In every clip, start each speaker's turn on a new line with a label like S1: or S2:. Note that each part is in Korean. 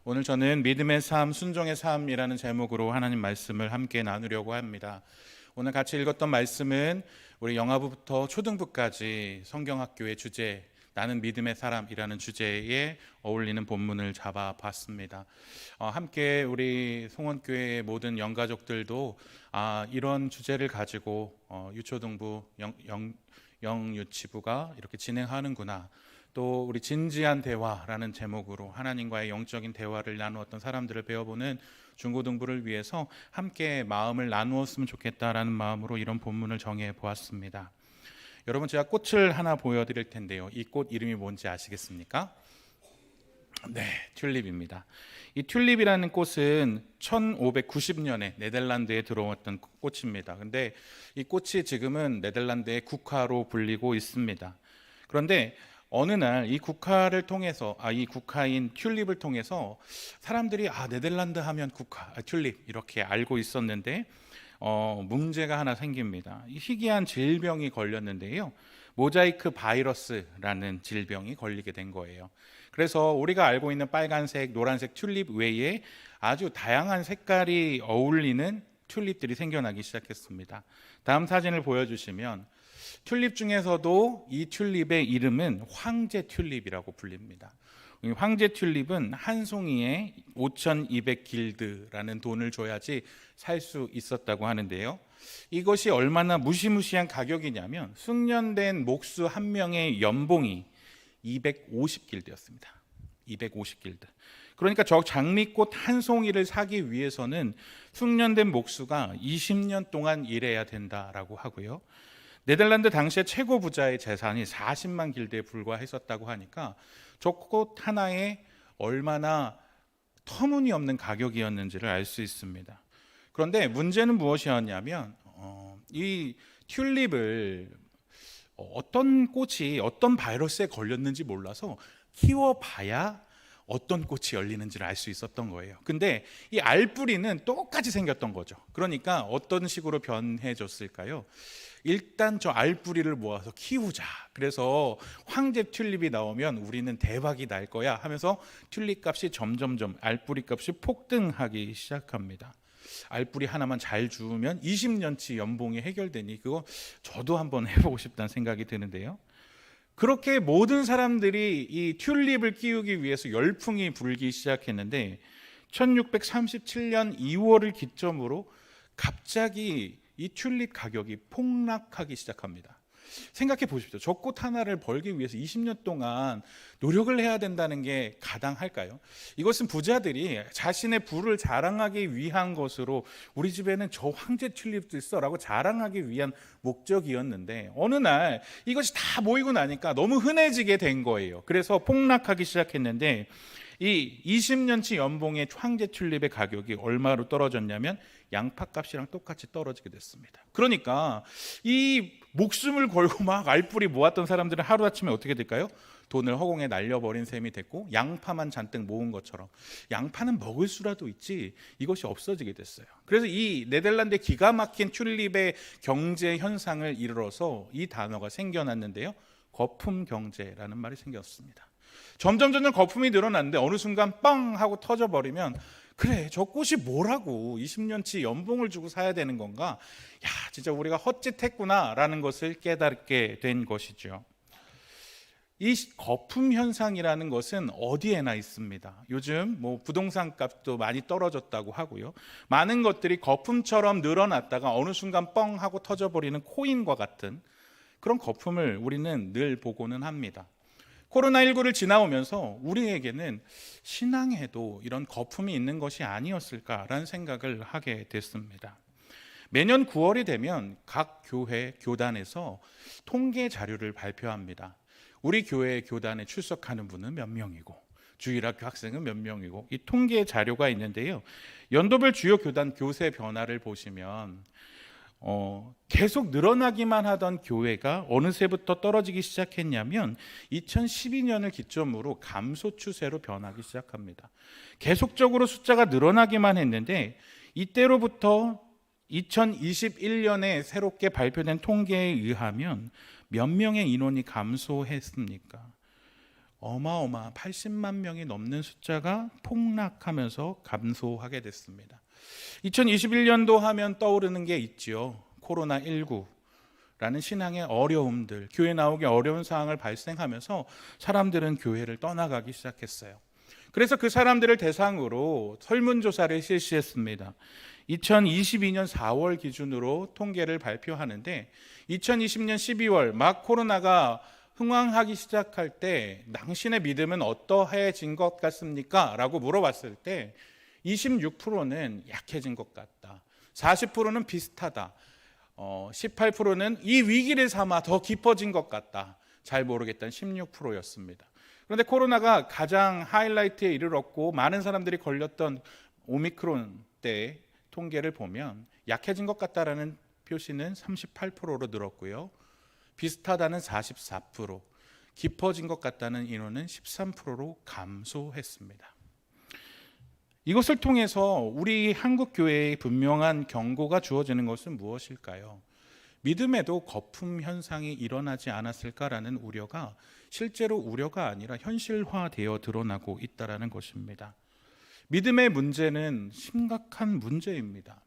S1: 오늘 저는 믿음의 삶, 순종의 삶이라는 제목으로 하나님 말씀을 함께 나누려고 합니다. 오늘 같이 읽었던 말씀은 우리 영아부부터 초등부까지 성경학교의 주제, 나는 믿음의 사람이라는 주제에 어울리는 본문을 잡아봤습니다. 함께 우리 송원교회의 모든 영가족들도 이런 주제를 가지고 유초등부, 영유치부가 이렇게 진행하는구나. 또 우리 진지한 대화라는 제목으로 하나님과의 영적인 대화를 나누었던 사람들을 배워보는 중고등부를 위해서 함께 마음을 나누었으면 좋겠다라는 마음으로 이런 본문을 정해 보았습니다. 여러분, 제가 꽃을 하나 보여드릴 텐데요. 이 꽃 이름이 뭔지 아시겠습니까? 네, 튤립입니다. 이 튤립이라는 꽃은 1590년에 네덜란드에 들어왔던 꽃입니다. 근데 이 꽃이 지금은 네덜란드의 국화로 불리고 있습니다. 그런데 어느 날 이 국화를 통해서 이 국화인 튤립을 통해서 사람들이 네덜란드 하면 국화, 튤립 이렇게 알고 있었는데 문제가 하나 생깁니다. 이 희귀한 질병이 걸렸는데요. 모자이크 바이러스라는 질병이 걸리게 된 거예요. 그래서 우리가 알고 있는 빨간색, 노란색 튤립 외에 아주 다양한 색깔이 어울리는 튤립들이 생겨나기 시작했습니다. 다음 사진을 보여주시면 튤립 중에서도 이 튤립의 이름은 황제 튤립이라고 불립니다. 황제 튤립은 한 송이에 5,200길드라는 돈을 줘야지 살 수 있었다고 하는데요. 이것이 얼마나 무시무시한 가격이냐면 숙련된 목수 한 명의 연봉이 250길드였습니다. 250길드. 그러니까 저 장미꽃 한 송이를 사기 위해서는 숙련된 목수가 20년 동안 일해야 된다라고 하고요. 네덜란드 당시에 최고 부자의 재산이 40만 길드에 불과했었다고 하니까 저 꽃 하나에 얼마나 터무니없는 가격이었는지를 알 수 있습니다. 그런데 문제는 무엇이었냐면 이 튤립을 어떤 꽃이 어떤 바이러스에 걸렸는지 몰라서 키워봐야 어떤 꽃이 열리는지를 알 수 있었던 거예요. 근데 이 알뿌리는 똑같이 생겼던 거죠. 그러니까 어떤 식으로 변해졌을까요? 일단 저 알뿌리를 모아서 키우자. 그래서 황제 튤립이 나오면 우리는 대박이 날 거야 하면서 튤립 값이 점점점 알뿌리 값이 폭등하기 시작합니다. 알뿌리 하나만 잘 주우면 20년치 연봉이 해결되니 그거 저도 한번 해보고 싶다는 생각이 드는데요. 그렇게 모든 사람들이 이 튤립을 키우기 위해서 열풍이 불기 시작했는데 1637년 2월을 기점으로 갑자기 이 튤립 가격이 폭락하기 시작합니다. 생각해 보십시오. 저 꽃 하나를 벌기 위해서 20년 동안 노력을 해야 된다는 게 가당할까요? 이것은 부자들이 자신의 부를 자랑하기 위한 것으로 우리 집에는 저 황제 튤립도 있어 라고 자랑하기 위한 목적이었는데 어느 날 이것이 다 모이고 나니까 너무 흔해지게 된 거예요. 그래서 폭락하기 시작했는데 이 20년치 연봉의 황제 튤립의 가격이 얼마로 떨어졌냐면 양파값이랑 똑같이 떨어지게 됐습니다. 그러니까 이 목숨을 걸고 막 알뿌리 모았던 사람들은 하루아침에 어떻게 될까요? 돈을 허공에 날려버린 셈이 됐고 양파만 잔뜩 모은 것처럼 양파는 먹을 수라도 있지 이것이 없어지게 됐어요. 그래서 이 네덜란드의 기가 막힌 튤립의 경제 현상을 이르러서 이 단어가 생겨났는데요. 거품 경제라는 말이 생겼습니다. 점점 거품이 늘어났는데 어느 순간 뻥 하고 터져버리면 그래 저 꽃이 뭐라고 20년치 연봉을 주고 사야 되는 건가? 야 진짜 우리가 헛짓했구나 라는 것을 깨닫게 된 것이죠. 이 거품 현상이라는 것은 어디에나 있습니다. 요즘 부동산 값도 많이 떨어졌다고 하고요. 많은 것들이 거품처럼 늘어났다가 어느 순간 뻥 하고 터져버리는 코인과 같은 그런 거품을 우리는 늘 보고는 합니다. 코로나19를 지나오면서 우리에게는 신앙에도 이런 거품이 있는 것이 아니었을까라는 생각을 하게 됐습니다. 매년 9월이 되면 각 교회, 교단에서 통계 자료를 발표합니다. 우리 교회 교단에 출석하는 분은 몇 명이고 주일학교 학생은 몇 명이고 이 통계 자료가 있는데요. 연도별 주요 교단 교세 변화를 보시면 계속 늘어나기만 하던 교회가 어느새부터 떨어지기 시작했냐면 2012년을 기점으로 감소 추세로 변하기 시작합니다. 계속적으로 숫자가 늘어나기만 했는데 이때로부터 2021년에 새롭게 발표된 통계에 의하면 몇 명의 인원이 감소했습니까? 어마어마한 80만 명이 넘는 숫자가 폭락하면서 감소하게 됐습니다. 2021년도 하면 떠오르는 게 있지요. 코로나19라는 신앙의 어려움들, 교회 나오기 어려운 상황을 발생하면서 사람들은 교회를 떠나가기 시작했어요. 그래서 그 사람들을 대상으로 설문조사를 실시했습니다. 2022년 4월 기준으로 통계를 발표하는데 2020년 12월 막 코로나가 흥황하기 시작할 때 당신의 믿음은 어떠해진 것 같습니까? 라고 물어봤을 때 26%는 약해진 것 같다, 40%는 비슷하다, 18%는 이 위기를 삼아 더 깊어진 것 같다, 잘 모르겠다는 16%였습니다. 그런데 코로나가 가장 하이라이트에 이르렀고 많은 사람들이 걸렸던 오미크론 때 통계를 보면 약해진 것 같다라는 표시는 38%로 늘었고요, 비슷하다는 44%, 깊어진 것 같다는 인원은 13%로 감소했습니다. 이것을 통해서 우리 한국 교회에 분명한 경고가 주어지는 것은 무엇일까요? 믿음에도 거품 현상이 일어나지 않았을까라는 우려가 실제로 우려가 아니라 현실화되어 드러나고 있다는 것입니다. 믿음의 문제는 심각한 문제입니다.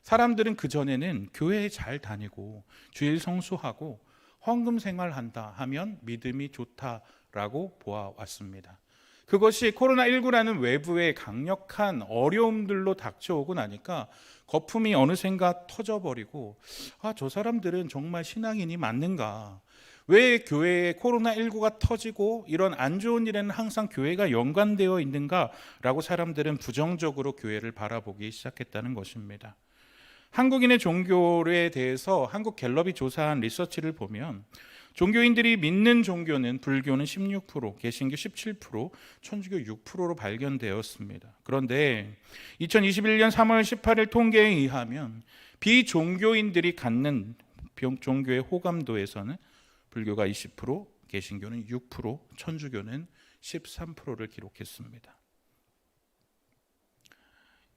S1: 사람들은 그전에는 교회에 잘 다니고 주일 성수하고 헌금 생활한다 하면 믿음이 좋다라고 보아왔습니다. 그것이 코로나19라는 외부의 강력한 어려움들로 닥쳐오고 나니까 거품이 어느샌가 터져버리고, 저 사람들은 정말 신앙인이 맞는가? 왜 교회에 코로나19가 터지고 이런 안 좋은 일에는 항상 교회가 연관되어 있는가라고 사람들은 부정적으로 교회를 바라보기 시작했다는 것입니다. 한국인의 종교에 대해서 한국갤럽이 조사한 리서치를 보면 종교인들이 믿는 종교는 불교는 16%, 개신교 17%, 천주교 6%로 발견되었습니다. 그런데 2021년 3월 18일 통계에 의하면 비종교인들이 갖는 종교의 호감도에서는 불교가 20%, 개신교는 6%, 천주교는 13%를 기록했습니다.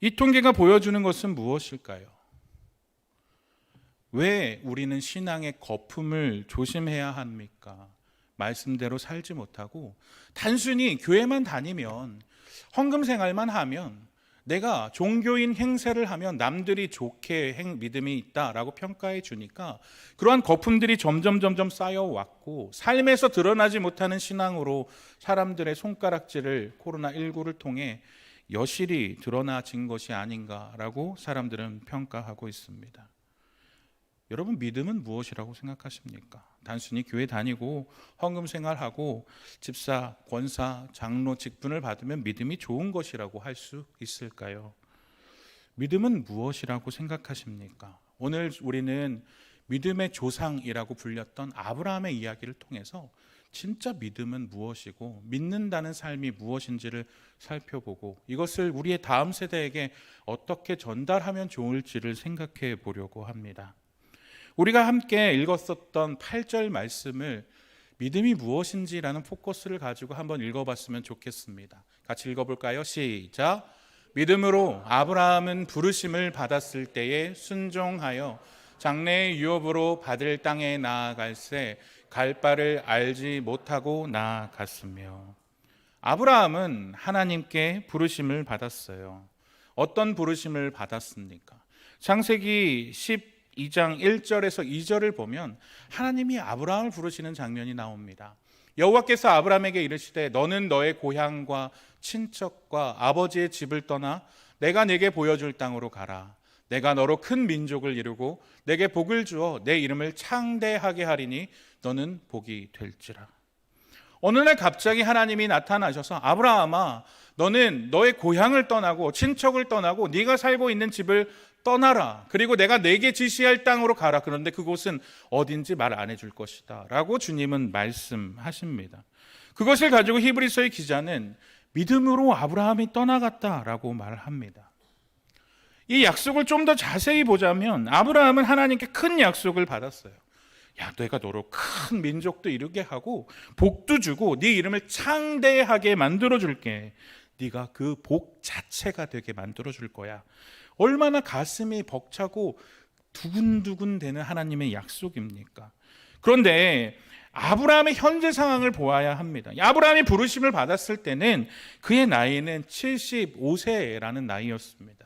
S1: 이 통계가 보여주는 것은 무엇일까요? 왜 우리는 신앙의 거품을 조심해야 합니까? 말씀대로 살지 못하고 단순히 교회만 다니면, 헌금 생활만 하면, 내가 종교인 행세를 하면 남들이 좋게 믿음이 있다라고 평가해 주니까 그러한 거품들이 점점 쌓여왔고 삶에서 드러나지 못하는 신앙으로 사람들의 손가락질을 코로나19를 통해 여실히 드러나진 것이 아닌가라고 사람들은 평가하고 있습니다. 여러분, 믿음은 무엇이라고 생각하십니까? 단순히 교회 다니고 헌금 생활하고 집사, 권사, 장로 직분을 받으면 믿음이 좋은 것이라고 할 수 있을까요? 믿음은 무엇이라고 생각하십니까? 오늘 우리는 믿음의 조상이라고 불렸던 아브라함의 이야기를 통해서 진짜 믿음은 무엇이고 믿는다는 삶이 무엇인지를 살펴보고 이것을 우리의 다음 세대에게 어떻게 전달하면 좋을지를 생각해 보려고 합니다. 우리가 함께 읽었었던 8절 말씀을 믿음이 무엇인지라는 포커스를 가지고 한번 읽어봤으면 좋겠습니다. 같이 읽어볼까요? 시작. 믿음으로 아브라함은 부르심을 받았을 때에 순종하여 장래의 유업으로 받을 땅에 나아갈새 갈 바를 알지 못하고 나아갔으며. 아브라함은 하나님께 부르심을 받았어요. 어떤 부르심을 받았습니까? 창세기 12장 1절에서 2절을 보면 하나님이 아브라함을 부르시는 장면이 나옵니다. 여호와께서 아브라함에게 이르시되 너는 너의 고향과 친척과 아버지의 집을 떠나 내가 네게 보여줄 땅으로 가라. 내가 너로 큰 민족을 이루고 내게 복을 주어 내 이름을 창대하게 하리니 너는 복이 될지라. 어느 날 갑자기 하나님이 나타나셔서 아브라함아, 너는 너의 고향을 떠나고 친척을 떠나고 네가 살고 있는 집을 떠나라. 그리고 내가 네게 지시할 땅으로 가라. 그런데 그곳은 어딘지 말 안 해줄 것이다 라고 주님은 말씀하십니다. 그것을 가지고 히브리서의 기자는 믿음으로 아브라함이 떠나갔다라고 말합니다. 이 약속을 좀 더 자세히 보자면 아브라함은 하나님께 큰 약속을 받았어요. 야, 내가 너로 큰 민족도 이루게 하고 복도 주고 네 이름을 창대하게 만들어 줄게. 네가 그 복 자체가 되게 만들어 줄 거야. 얼마나 가슴이 벅차고 두근두근 되는 하나님의 약속입니까? 그런데 아브라함의 현재 상황을 보아야 합니다. 아브라함이 부르심을 받았을 때는 그의 나이는 75세라는 나이였습니다.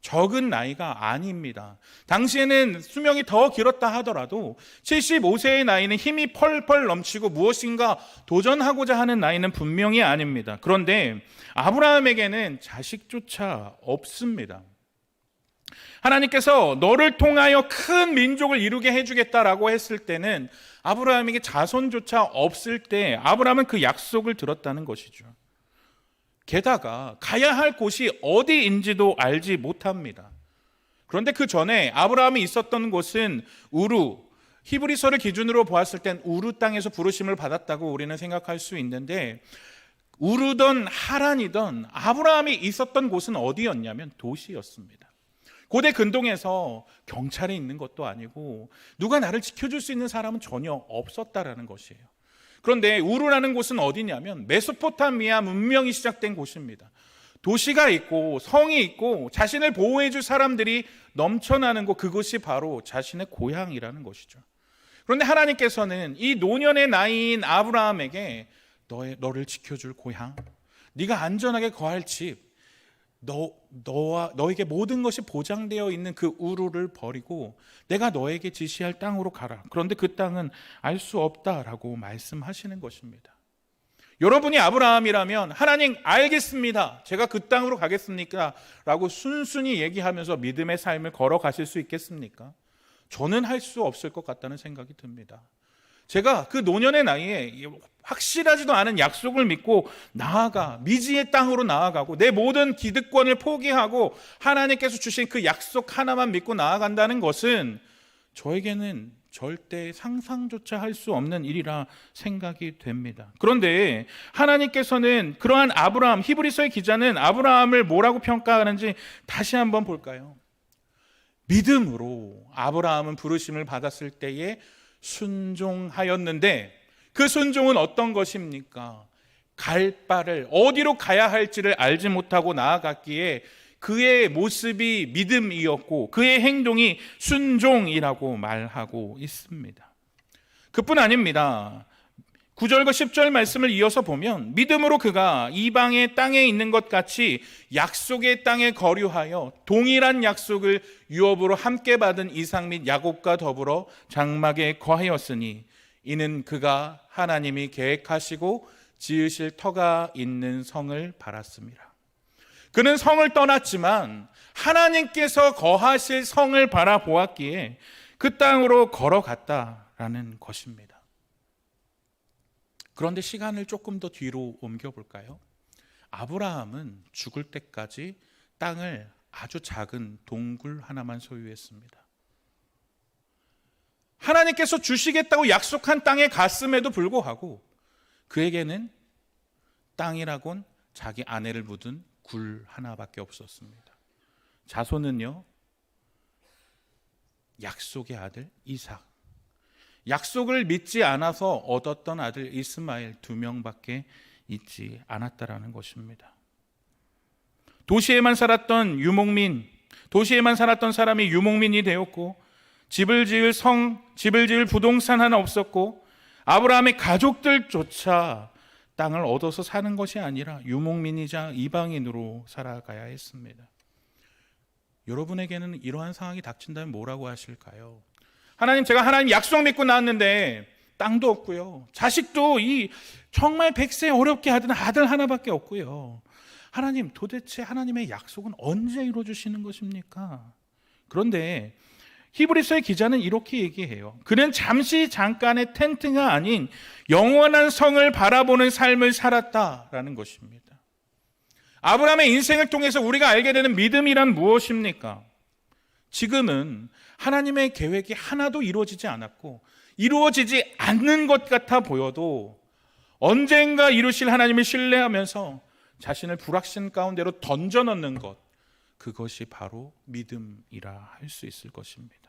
S1: 적은 나이가 아닙니다. 당시에는 수명이 더 길었다 하더라도 75세의 나이는 힘이 펄펄 넘치고 무엇인가 도전하고자 하는 나이는 분명히 아닙니다. 그런데 아브라함에게는 자식조차 없습니다. 하나님께서 너를 통하여 큰 민족을 이루게 해주겠다라고 했을 때는 아브라함에게 자손조차 없을 때 아브라함은 그 약속을 들었다는 것이죠. 게다가 가야 할 곳이 어디인지도 알지 못합니다. 그런데 그 전에 아브라함이 있었던 곳은 우루, 히브리서를 기준으로 보았을 땐 우루 땅에서 부르심을 받았다고 우리는 생각할 수 있는데, 우르든 하란이든 아브라함이 있었던 곳은 어디였냐면 도시였습니다. 고대 근동에서 경찰이 있는 것도 아니고 누가 나를 지켜줄 수 있는 사람은 전혀 없었다라는 것이에요. 그런데 우르라는 곳은 어디냐면 메소포타미아 문명이 시작된 곳입니다. 도시가 있고 성이 있고 자신을 보호해 줄 사람들이 넘쳐나는 곳, 그것이 바로 자신의 고향이라는 것이죠. 그런데 하나님께서는 이 노년의 나이인 아브라함에게 너를 지켜줄 고향, 네가 안전하게 거할 집, 너에게 모든 것이 보장되어 있는 그 우르를 버리고 내가 너에게 지시할 땅으로 가라. 그런데 그 땅은 알 수 없다라고 말씀하시는 것입니다. 여러분이 아브라함이라면 하나님 알겠습니다, 제가 그 땅으로 가겠습니까? 라고 순순히 얘기하면서 믿음의 삶을 걸어가실 수 있겠습니까? 저는 할 수 없을 것 같다는 생각이 듭니다. 제가 그 노년의 나이에 확실하지도 않은 약속을 믿고 미지의 땅으로 나아가고 내 모든 기득권을 포기하고 하나님께서 주신 그 약속 하나만 믿고 나아간다는 것은 저에게는 절대 상상조차 할 수 없는 일이라 생각이 됩니다. 그런데 하나님께서는 그러한 아브라함, 히브리서의 기자는 아브라함을 뭐라고 평가하는지 다시 한번 볼까요? 믿음으로 아브라함은 부르심을 받았을 때에 순종하였는데, 그 순종은 어떤 것입니까? 갈 바를, 어디로 가야 할지를 알지 못하고 나아갔기에 그의 모습이 믿음이었고 그의 행동이 순종이라고 말하고 있습니다. 그뿐 아닙니다. 9절과 10절 말씀을 이어서 보면 믿음으로 그가 이방의 땅에 있는 것 같이 약속의 땅에 거류하여 동일한 약속을 유업으로 함께 받은 이삭 및 야곱과 더불어 장막에 거하였으니 이는 그가 하나님이 계획하시고 지으실 터가 있는 성을 바랐습니다. 그는 성을 떠났지만 하나님께서 거하실 성을 바라보았기에 그 땅으로 걸어갔다라는 것입니다. 그런데 시간을 조금 더 뒤로 옮겨볼까요? 아브라함은 죽을 때까지 땅을 아주 작은 동굴 하나만 소유했습니다. 하나님께서 주시겠다고 약속한 땅에 갔음에도 불구하고 그에게는 땅이라곤 자기 아내를 묻은 굴 하나밖에 없었습니다. 자손은요, 약속의 아들 이삭, 약속을 믿지 않아서 얻었던 아들 이스마엘 2명밖에 있지 않았다라는 것입니다. 도시에만 살았던 사람이 유목민이 되었고 집을 지을 부동산 하나 없었고 아브라함의 가족들조차 땅을 얻어서 사는 것이 아니라 유목민이자 이방인으로 살아가야 했습니다. 여러분에게는 이러한 상황이 닥친다면 뭐라고 하실까요? 하나님, 제가 하나님 약속 믿고 나왔는데 땅도 없고요, 자식도 정말 100세 어렵게 하던 아들 하나밖에 없고요. 하나님, 도대체 하나님의 약속은 언제 이루어주시는 것입니까? 그런데 히브리서의 기자는 이렇게 얘기해요. 그는 잠깐의 텐트가 아닌 영원한 성을 바라보는 삶을 살았다라는 것입니다. 아브라함의 인생을 통해서 우리가 알게 되는 믿음이란 무엇입니까? 지금은 하나님의 계획이 하나도 이루어지지 않았고 이루어지지 않는 것 같아 보여도 언젠가 이루실 하나님을 신뢰하면서 자신을 불확신 가운데로 던져넣는 것, 그것이 바로 믿음이라 할 수 있을 것입니다.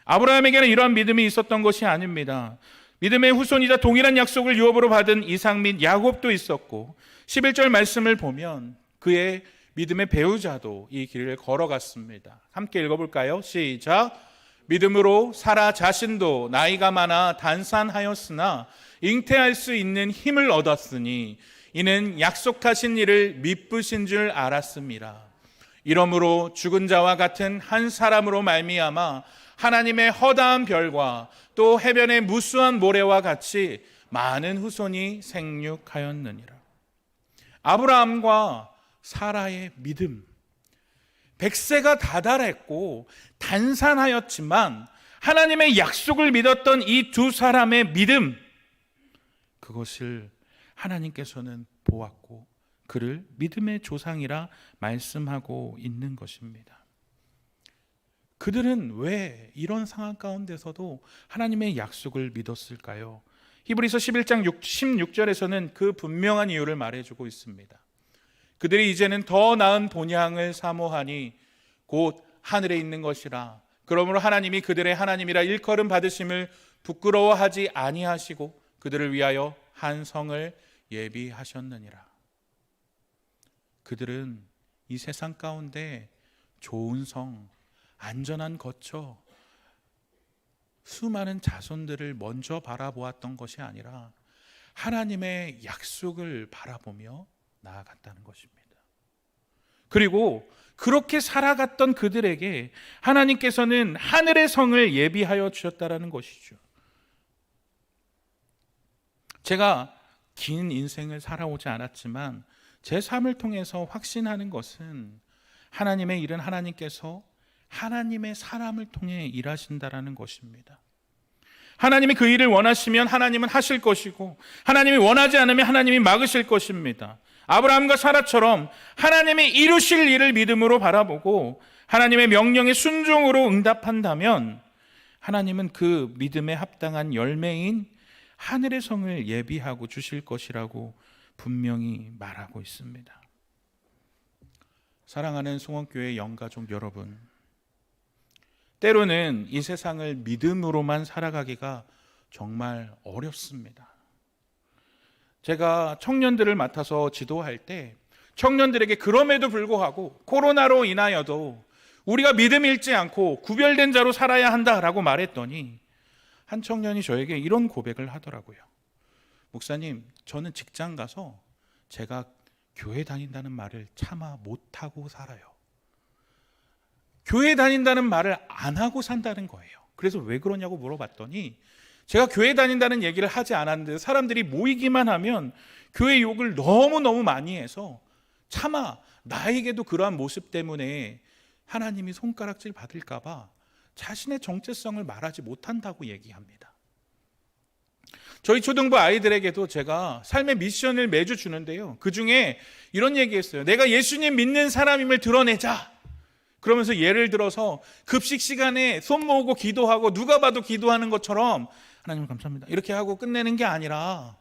S1: 아브라함에게는 이러한 믿음이 있었던 것이 아닙니다. 믿음의 후손이자 동일한 약속을 유업으로 받은 이삭 및 야곱도 있었고 11절 말씀을 보면 그의 믿음의 배우자도 이 길을 걸어갔습니다. 함께 읽어볼까요? 시작. 믿음으로 사라 자신도 나이가 많아 단산하였으나 잉태할 수 있는 힘을 얻었으니 이는 약속하신 일을 미쁘신 줄 알았습니다. 이러므로 죽은 자와 같은 한 사람으로 말미암아 하나님의 허다한 별과 또 해변의 무수한 모래와 같이 많은 후손이 생육하였느니라. 아브라함과 사라의 믿음, 100세가 다다랐고 단산하였지만 하나님의 약속을 믿었던 이 두 사람의 믿음, 그것을 하나님께서는 보았고 그를 믿음의 조상이라 말씀하고 있는 것입니다. 그들은 왜 이런 상황 가운데서도 하나님의 약속을 믿었을까요? 히브리서 11장 16절에서는 그 분명한 이유를 말해주고 있습니다. 그들이 이제는 더 나은 본향을 사모하니 곧 하늘에 있는 것이라. 그러므로 하나님이 그들의 하나님이라 일컬음 받으심을 부끄러워하지 아니하시고 그들을 위하여 한 성을 예비하셨느니라. 그들은 이 세상 가운데 좋은 성, 안전한 거처, 수많은 자손들을 먼저 바라보았던 것이 아니라 하나님의 약속을 바라보며 나아갔다는 것입니다. 그리고 그렇게 살아갔던 그들에게 하나님께서는 하늘의 성을 예비하여 주셨다는 것이죠. 제가 긴 인생을 살아오지 않았지만 제 삶을 통해서 확신하는 것은 하나님의 일은 하나님께서 하나님의 사람을 통해 일하신다라는 것입니다. 하나님이 그 일을 원하시면 하나님은 하실 것이고 하나님이 원하지 않으면 하나님이 막으실 것입니다. 아브라함과 사라처럼 하나님이 이루실 일을 믿음으로 바라보고 하나님의 명령에 순종으로 응답한다면 하나님은 그 믿음에 합당한 열매인 하늘의 성을 예비하고 주실 것이라고 분명히 말하고 있습니다. 사랑하는 송원교회 영가족 여러분, 때로는 이 세상을 믿음으로만 살아가기가 정말 어렵습니다. 제가 청년들을 맡아서 지도할 때 청년들에게 그럼에도 불구하고 코로나로 인하여도 우리가 믿음 잃지 않고 구별된 자로 살아야 한다라고 말했더니 한 청년이 저에게 이런 고백을 하더라고요. 목사님, 저는 직장 가서 제가 교회 다닌다는 말을 차마 못하고 살아요. 교회 다닌다는 말을 안 하고 산다는 거예요. 그래서 왜 그러냐고 물어봤더니 제가 교회 다닌다는 얘기를 하지 않았는데 사람들이 모이기만 하면 교회 욕을 너무너무 많이 해서 차마 나에게도 그러한 모습 때문에 하나님이 손가락질 받을까 봐 자신의 정체성을 말하지 못한다고 얘기합니다. 저희 초등부 아이들에게도 제가 삶의 미션을 매주 주는데요, 그 중에 이런 얘기했어요. 내가 예수님 믿는 사람임을 드러내자. 그러면서 예를 들어서 급식 시간에 손 모으고 기도하고 누가 봐도 기도하는 것처럼 하나님 감사합니다 이렇게 하고 끝내는 게 아니라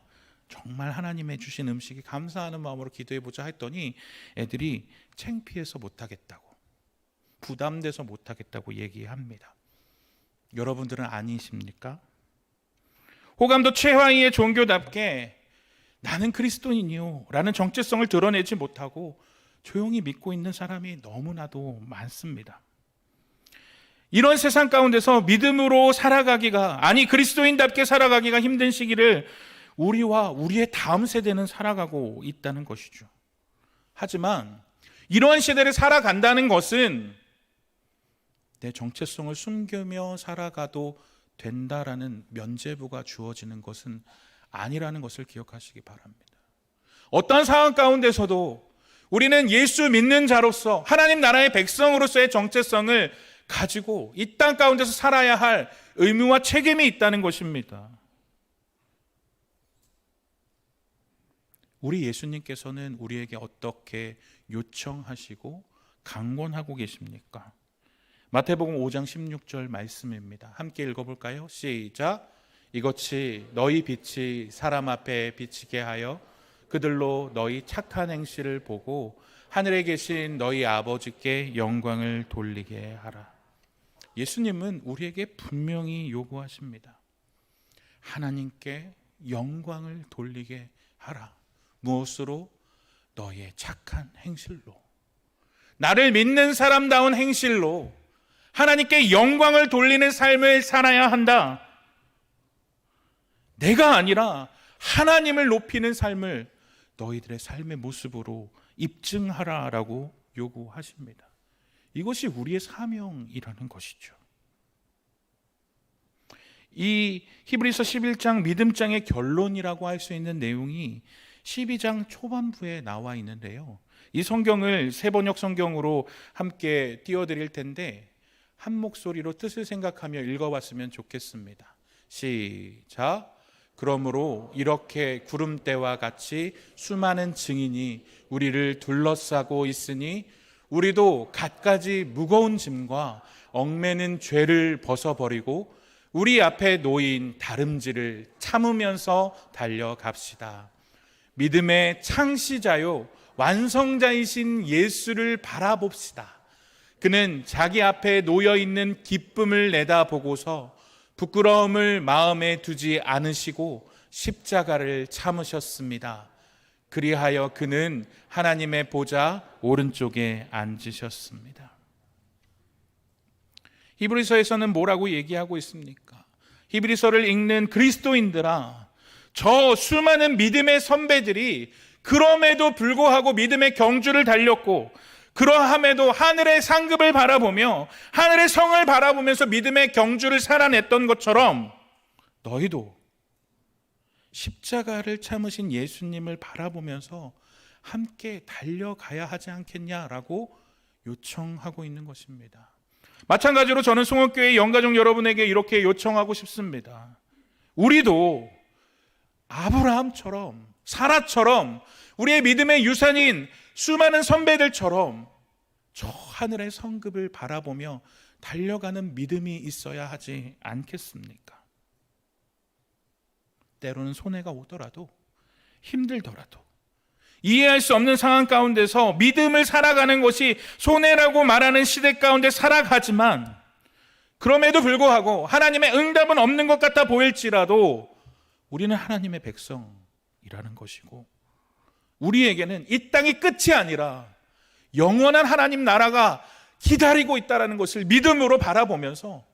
S1: 정말 하나님의 주신 음식이 감사하는 마음으로 기도해보자 했더니 애들이 창피해서 못하겠다고, 부담돼서 못하겠다고 얘기합니다. 여러분들은 아니십니까? 호감도 최하위의 종교답게 나는 그리스도인이요 라는 정체성을 드러내지 못하고 조용히 믿고 있는 사람이 너무나도 많습니다. 이런 세상 가운데서 믿음으로 살아가기가, 아니 그리스도인답게 살아가기가 힘든 시기를 우리와 우리의 다음 세대는 살아가고 있다는 것이죠. 하지만 이러한 시대를 살아간다는 것은 내 정체성을 숨기며 살아가도 된다라는 면죄부가 주어지는 것은 아니라는 것을 기억하시기 바랍니다. 어떠한 상황 가운데서도 우리는 예수 믿는 자로서 하나님 나라의 백성으로서의 정체성을 가지고 이 땅 가운데서 살아야 할 의무와 책임이 있다는 것입니다. 우리 예수님께서는 우리에게 어떻게 요청하시고 강권하고 계십니까? 마태복음 5장 16절 말씀입니다. 함께 읽어볼까요? 시작. 이것이 너희 빛이 사람 앞에 비치게 하여 그들로 너희 착한 행실을 보고 하늘에 계신 너희 아버지께 영광을 돌리게 하라. 예수님은 우리에게 분명히 요구하십니다. 하나님께 영광을 돌리게 하라. 무엇으로? 너의 착한 행실로, 나를 믿는 사람다운 행실로 하나님께 영광을 돌리는 삶을 살아야 한다. 내가 아니라 하나님을 높이는 삶을 너희들의 삶의 모습으로 입증하라라고 요구하십니다. 이것이 우리의 사명이라는 것이죠. 이 히브리서 11장 믿음장의 결론이라고 할 수 있는 내용이 12장 초반부에 나와 있는데요. 이 성경을 새번역 성경으로 함께 띄워드릴 텐데 한 목소리로 뜻을 생각하며 읽어봤으면 좋겠습니다. 시작. 그러므로 이렇게 구름대와 같이 수많은 증인이 우리를 둘러싸고 있으니 우리도 갖가지 무거운 짐과 얽매는 죄를 벗어버리고 우리 앞에 놓인 다름질을 참으면서 달려갑시다. 믿음의 창시자요 완성자이신 예수를 바라봅시다. 그는 자기 앞에 놓여있는 기쁨을 내다보고서 부끄러움을 마음에 두지 않으시고 십자가를 참으셨습니다. 그리하여 그는 하나님의 보좌 오른쪽에 앉으셨습니다. 히브리서에서는 뭐라고 얘기하고 있습니까? 히브리서를 읽는 그리스도인들아, 저 수많은 믿음의 선배들이 그럼에도 불구하고 믿음의 경주를 달렸고 그러함에도 하늘의 상급을 바라보며 하늘의 성을 바라보면서 믿음의 경주를 살아냈던 것처럼 너희도 십자가를 참으신 예수님을 바라보면서 함께 달려가야 하지 않겠냐라고 요청하고 있는 것입니다. 마찬가지로 저는 송원교회 영가족 여러분에게 이렇게 요청하고 싶습니다. 우리도 아브라함처럼 사라처럼 우리의 믿음의 유산인 수많은 선배들처럼 저 하늘의 성급을 바라보며 달려가는 믿음이 있어야 하지 않겠습니까? 때로는 손해가 오더라도 힘들더라도 이해할 수 없는 상황 가운데서 믿음을 살아가는 것이 손해라고 말하는 시대 가운데 살아가지만 그럼에도 불구하고 하나님의 응답은 없는 것 같아 보일지라도 우리는 하나님의 백성이라는 것이고 우리에게는 이 땅이 끝이 아니라 영원한 하나님 나라가 기다리고 있다는 것을 믿음으로 바라보면서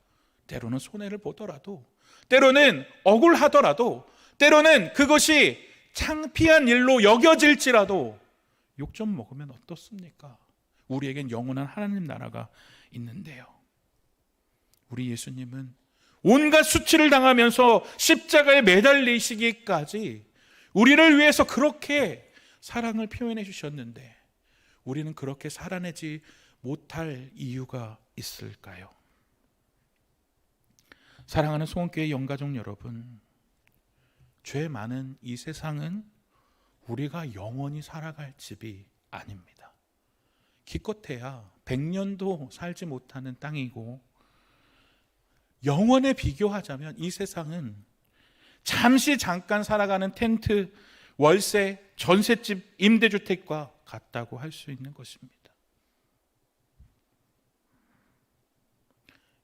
S1: 때로는 손해를 보더라도 때로는 억울하더라도 때로는 그것이 창피한 일로 여겨질지라도 욕 좀 먹으면 어떻습니까? 우리에겐 영원한 하나님 나라가 있는데요. 우리 예수님은 온갖 수치를 당하면서 십자가에 매달리시기까지 우리를 위해서 그렇게 사랑을 표현해 주셨는데 우리는 그렇게 살아내지 못할 이유가 있을까요? 사랑하는 송원교회 영가족 여러분, 죄 많은 이 세상은 우리가 영원히 살아갈 집이 아닙니다. 기껏해야 100년도 살지 못하는 땅이고 영원에 비교하자면 이 세상은 잠시 잠깐 살아가는 텐트, 월세, 전셋집, 임대주택과 같다고 할 수 있는 것입니다.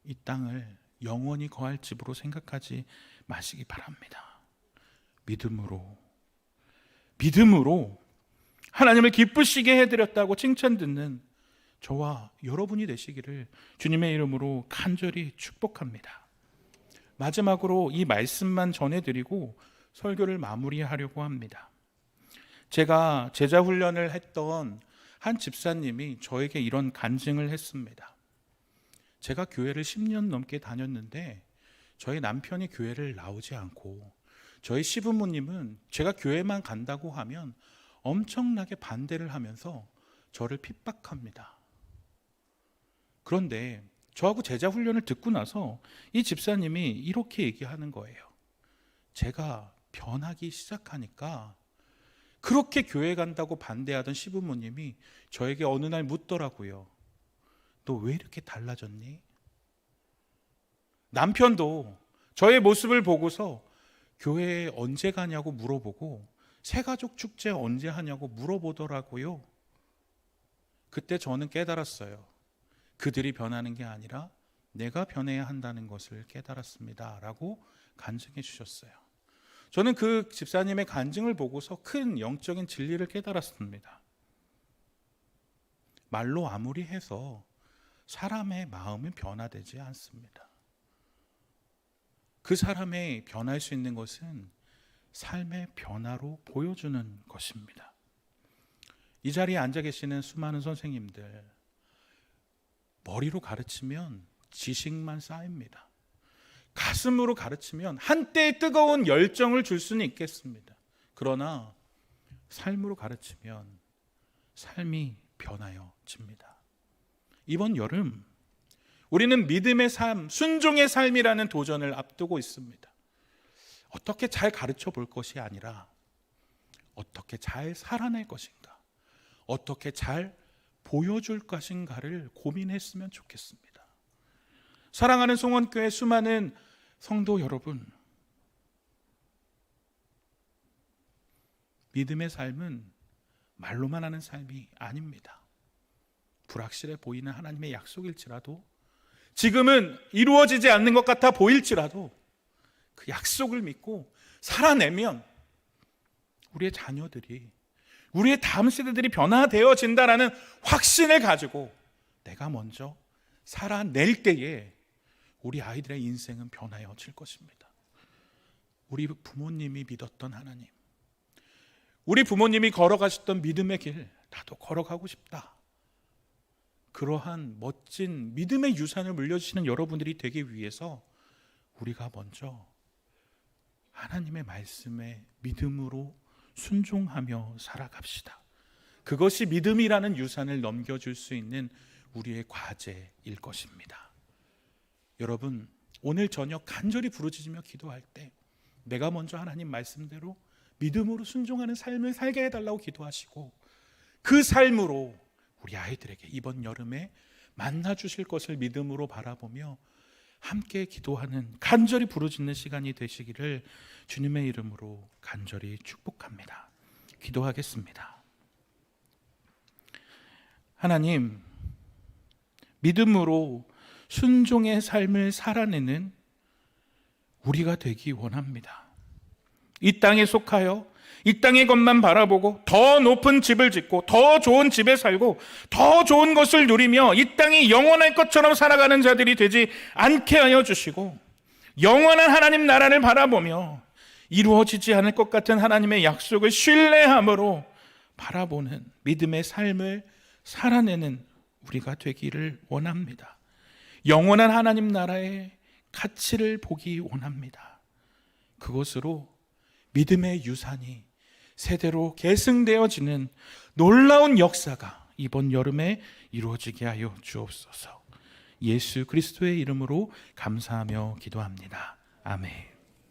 S1: 이 땅을 영원히 거할 집으로 생각하지 마시기 바랍니다. 믿음으로 하나님을 기쁘시게 해드렸다고 칭찬 듣는 저와 여러분이 되시기를 주님의 이름으로 간절히 축복합니다. 마지막으로 이 말씀만 전해드리고 설교를 마무리하려고 합니다. 제가 제자 훈련을 했던 한 집사님이 저에게 이런 간증을 했습니다. 제가 교회를 10년 넘게 다녔는데 저희 남편이 교회를 나오지 않고 저희 시부모님은 제가 교회만 간다고 하면 엄청나게 반대를 하면서 저를 핍박합니다. 그런데 저하고 제자 훈련을 듣고 나서 이 집사님이 이렇게 얘기하는 거예요. 제가 변하기 시작하니까 그렇게 교회 간다고 반대하던 시부모님이 저에게 어느 날 묻더라고요. 너 왜 이렇게 달라졌니? 남편도 저의 모습을 보고서 교회에 언제 가냐고 물어보고 새가족 축제 언제 하냐고 물어보더라고요. 그때 저는 깨달았어요. 그들이 변하는 게 아니라 내가 변해야 한다는 것을 깨달았습니다 라고 간증해 주셨어요. 저는 그 집사님의 간증을 보고서 큰 영적인 진리를 깨달았습니다. 말로 아무리 해서 사람의 마음은 변화되지 않습니다. 그 사람의 변할 수 있는 것은 삶의 변화로 보여주는 것입니다. 이 자리에 앉아 계시는 수많은 선생님들, 머리로 가르치면 지식만 쌓입니다. 가슴으로 가르치면 한때의 뜨거운 열정을 줄 수는 있겠습니다. 그러나 삶으로 가르치면 삶이 변하여집니다. 이번 여름 우리는 믿음의 삶, 순종의 삶이라는 도전을 앞두고 있습니다. 어떻게 잘 가르쳐 볼 것이 아니라 어떻게 잘 살아낼 것인가, 어떻게 잘 보여줄 것인가를 고민했으면 좋겠습니다. 사랑하는 송원교회 수많은 성도 여러분, 믿음의 삶은 말로만 하는 삶이 아닙니다. 불확실해 보이는 하나님의 약속일지라도, 지금은 이루어지지 않는 것 같아 보일지라도 그 약속을 믿고 살아내면 우리의 자녀들이, 우리의 다음 세대들이 변화되어진다라는 확신을 가지고 내가 먼저 살아낼 때에 우리 아이들의 인생은 변화해질 것입니다. 우리 부모님이 믿었던 하나님, 우리 부모님이 걸어가셨던 믿음의 길, 나도 걸어가고 싶다. 그러한 멋진 믿음의 유산을 물려주시는 여러분들이 되기 위해서 우리가 먼저 하나님의 말씀에 믿음으로 순종하며 살아갑시다. 그것이 믿음이라는 유산을 넘겨줄 수 있는 우리의 과제일 것입니다. 여러분, 오늘 저녁 간절히 부르짖으며 기도할 때 내가 먼저 하나님 말씀대로 믿음으로 순종하는 삶을 살게 해달라고 기도하시고, 그 삶으로 우리 아이들에게 이번 여름에 만나주실 것을 믿음으로 바라보며 함께 기도하는, 간절히 부르짖는 시간이 되시기를 주님의 이름으로 간절히 축복합니다. 기도하겠습니다. 하나님, 믿음으로 순종의 삶을 살아내는 우리가 되기 원합니다. 이 땅에 속하여 이 땅의 것만 바라보고 더 높은 집을 짓고 더 좋은 집에 살고 더 좋은 것을 누리며 이 땅이 영원할 것처럼 살아가는 자들이 되지 않게 하여 주시고, 영원한 하나님 나라를 바라보며 이루어지지 않을 것 같은 하나님의 약속을 신뢰함으로 바라보는 믿음의 삶을 살아내는 우리가 되기를 원합니다. 영원한 하나님 나라의 가치를 보기 원합니다. 그것으로 믿음의 유산이 세대로 계승되어지는 놀라운 역사가 이번 여름에 이루어지게 하여 주옵소서. 예수 그리스도의 이름으로 감사하며 기도합니다. 아멘.